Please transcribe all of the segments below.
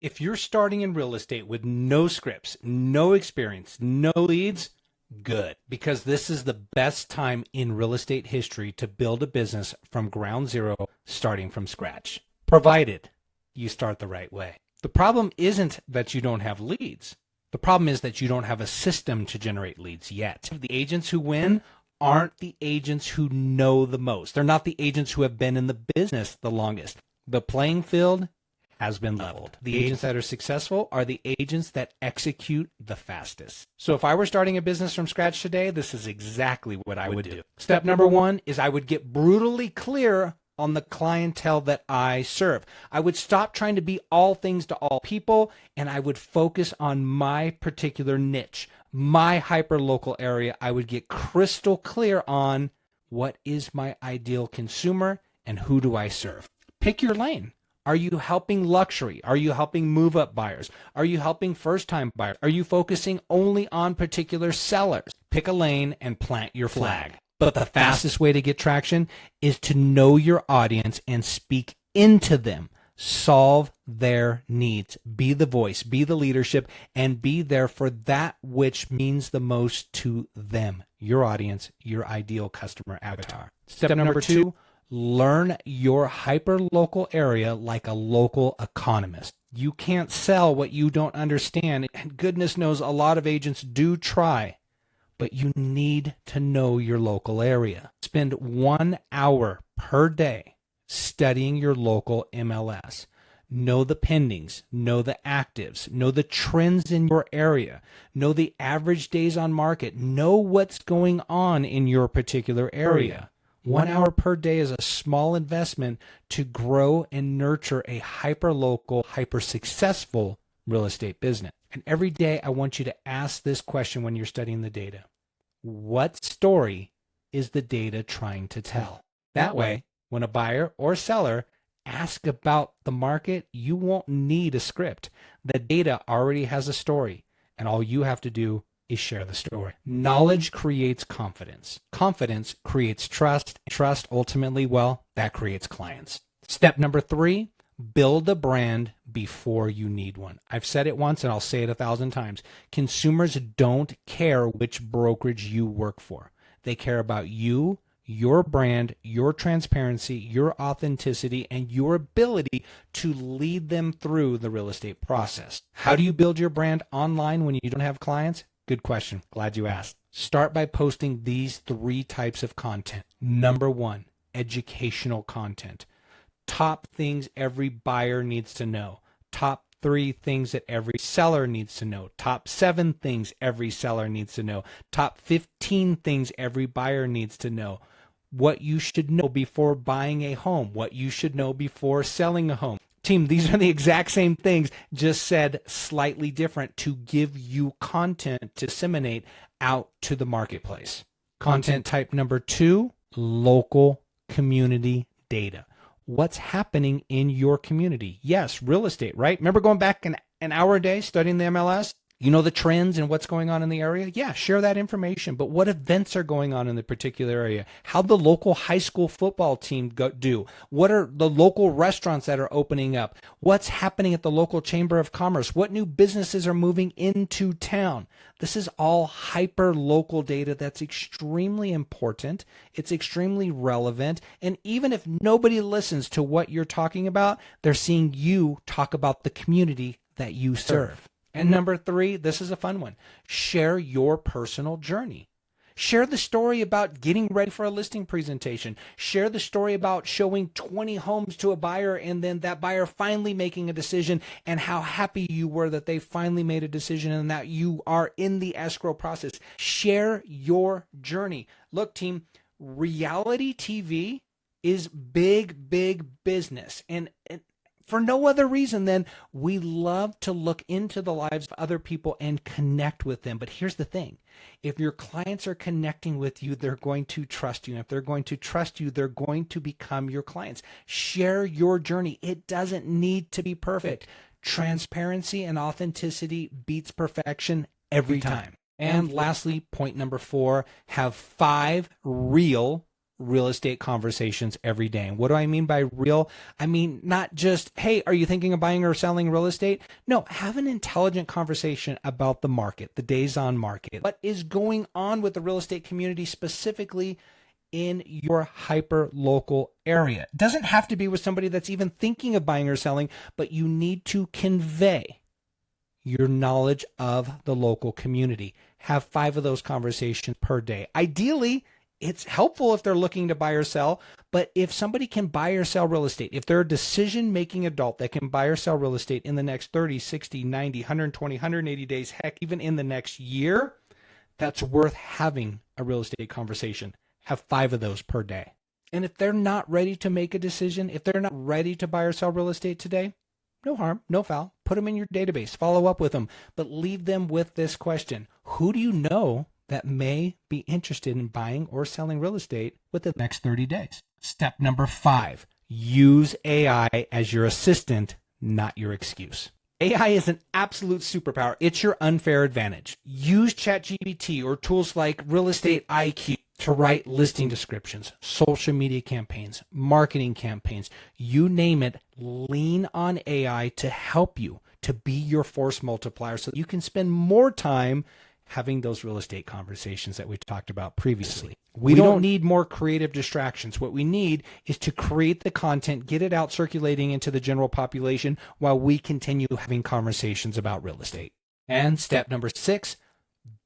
If you're starting in real estate with no scripts, no experience, no leads, good, because this is the best time in real estate history to build a business from ground zero, starting from scratch, provided you start the right way. The problem isn't that you don't have leads. The problem is that you don't have a system to generate leads yet. The agents who win aren't the agents who know the most. They're not the agents who have been in the business the longest. The playing field has been leveled. The agents that are successful are the agents that execute the fastest. So if I were starting a business from scratch today, this is exactly what I would do. Step number one is I would get brutally clear on the clientele that I serve. I would stop trying to be all things to all people, and I would focus on my particular niche, my hyper-local area. I would get crystal clear on what is my ideal consumer and who do I serve. Pick your lane. Are you helping luxury? Are you helping move-up buyers? Are you helping first-time buyers? Are you focusing only on particular sellers? Pick a lane and plant your flag. But the fastest way to get traction is to know your audience and speak into them. Solve their needs. Be the voice, be the leadership, and be there for that which means the most to them, your audience, your ideal customer avatar. Step number two, learn your hyper-local area like a local economist. You can't sell what you don't understand, and goodness knows a lot of agents do try, but you need to know your local area. Spend 1 hour per day studying your local MLS. Know the pendings, know the actives, know the trends in your area, know the average days on market, know what's going on in your particular area. 1 hour per day is a small investment to grow and nurture a hyper-local, hyper-successful real estate business. And every day I want you to ask this question when you're studying the data. What story is the data trying to tell? That way, when a buyer or seller asks about the market, you won't need a script. The data already has a story, and all you have to do is share the story. Knowledge creates confidence. Confidence creates trust. Trust ultimately, well, that creates clients. Step number three, build a brand before you need one. I've said it once and I'll say it 1,000 times. Consumers don't care which brokerage you work for. They care about you, your brand, your transparency, your authenticity, and your ability to lead them through the real estate process. How do you build your brand online when you don't have clients? Good question. Glad you asked. Start by posting these 3 types of content. Number 1, educational content. Top things every buyer needs to know. Top 3 things that every seller needs to know. Top 7 things every seller needs to know. Top 15 things every buyer needs to know. What you should know before buying a home. What you should know before selling a home. Team, these are the exact same things, just said slightly different to give you content to disseminate out to the marketplace. Content type number 2, local community data. What's happening in your community? Yes, real estate, right? Remember going back an hour a day studying the MLS? You know the trends and what's going on in the area? Yeah, share that information. But what events are going on in the particular area? How'd the local high school football team do? What are the local restaurants that are opening up? What's happening at the local chamber of commerce? What new businesses are moving into town? This is all hyper-local data that's extremely important. It's extremely relevant. And even if nobody listens to what you're talking about, they're seeing you talk about the community that you serve. And number 3, this is a fun one. Share your personal journey. Share the story about getting ready for a listing presentation. Share the story about showing 20 homes to a buyer and then that buyer finally making a decision and how happy you were that they finally made a decision and that you are in the escrow process. Share your journey. Look, team, reality TV is big, big business. And for no other reason than we love to look into the lives of other people and connect with them. But here's the thing. If your clients are connecting with you, they're going to trust you. And if they're going to trust you, they're going to become your clients. Share your journey. It doesn't need to be perfect. Transparency and authenticity beats perfection every time. And lastly, point number 4, have 5 real real estate conversations every day. And what do I mean by real? I mean, not just, hey, are you thinking of buying or selling real estate? No, have an intelligent conversation about the market, the days on market. What is going on with the real estate community specifically in your hyper local area? It doesn't have to be with somebody that's even thinking of buying or selling, but you need to convey your knowledge of the local community. Have 5 of those conversations per day. Ideally, it's helpful if they're looking to buy or sell, but if somebody can buy or sell real estate, if they're a decision-making adult that can buy or sell real estate in the next 30, 60, 90, 120, 180 days, heck, even in the next year, that's worth having a real estate conversation. Have 5 of those per day. And if they're not ready to make a decision, if they're not ready to buy or sell real estate today, no harm, no foul. Put them in your database, follow up with them, but leave them with this question. Who do you know that may be interested in buying or selling real estate within the next 30 days? Step number 5, use AI as your assistant, not your excuse. AI is an absolute superpower. It's your unfair advantage. Use ChatGPT or tools like Real Estate IQ to write listing descriptions, social media campaigns, marketing campaigns, you name it. Lean on AI to help you, to be your force multiplier so that you can spend more time having those real estate conversations that we talked about previously. We don't need more creative distractions. What we need is to create the content, get it out circulating into the general population while we continue having conversations about real estate. And step number 6,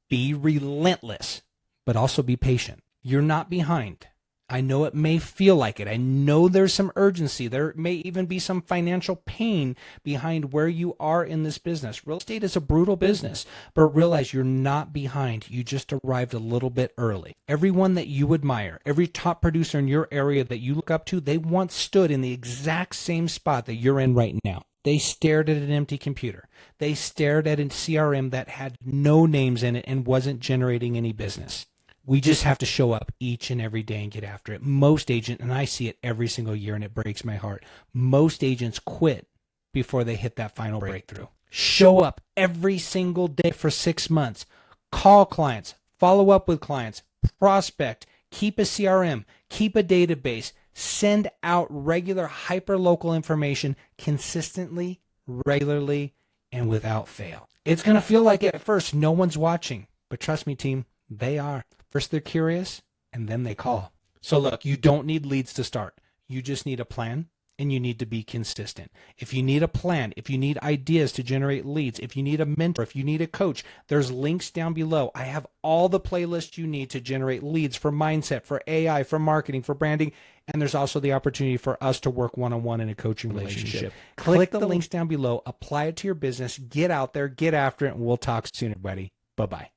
be relentless, but also be patient. You're not behind. I know it may feel like it. I know there's some urgency. There may even be some financial pain behind where you are in this business. Real estate is a brutal business, but realize you're not behind. You just arrived a little bit early. Everyone that you admire, every top producer in your area that you look up to, they once stood in the exact same spot that you're in right now. They stared at an empty computer. They stared at a CRM that had no names in it and wasn't generating any business. We just have to show up each and every day and get after it. Most agents, and I see it every single year and it breaks my heart, most agents quit before they hit that final breakthrough. Show up every single day for 6 months. Call clients, follow up with clients, prospect, keep a CRM, keep a database, send out regular hyper-local information consistently, regularly, and without fail. It's going to feel like at first no one's watching, but trust me, team, they are. First they're curious, and then they call. So look, you don't need leads to start. You just need a plan, and you need to be consistent. If you need a plan, if you need ideas to generate leads, if you need a mentor, if you need a coach, there's links down below. I have all the playlists you need to generate leads for mindset, for AI, for marketing, for branding, and there's also the opportunity for us to work one-on-one in a coaching relationship. Click the links down below, apply it to your business, get out there, get after it, and we'll talk soon, everybody. Bye-bye.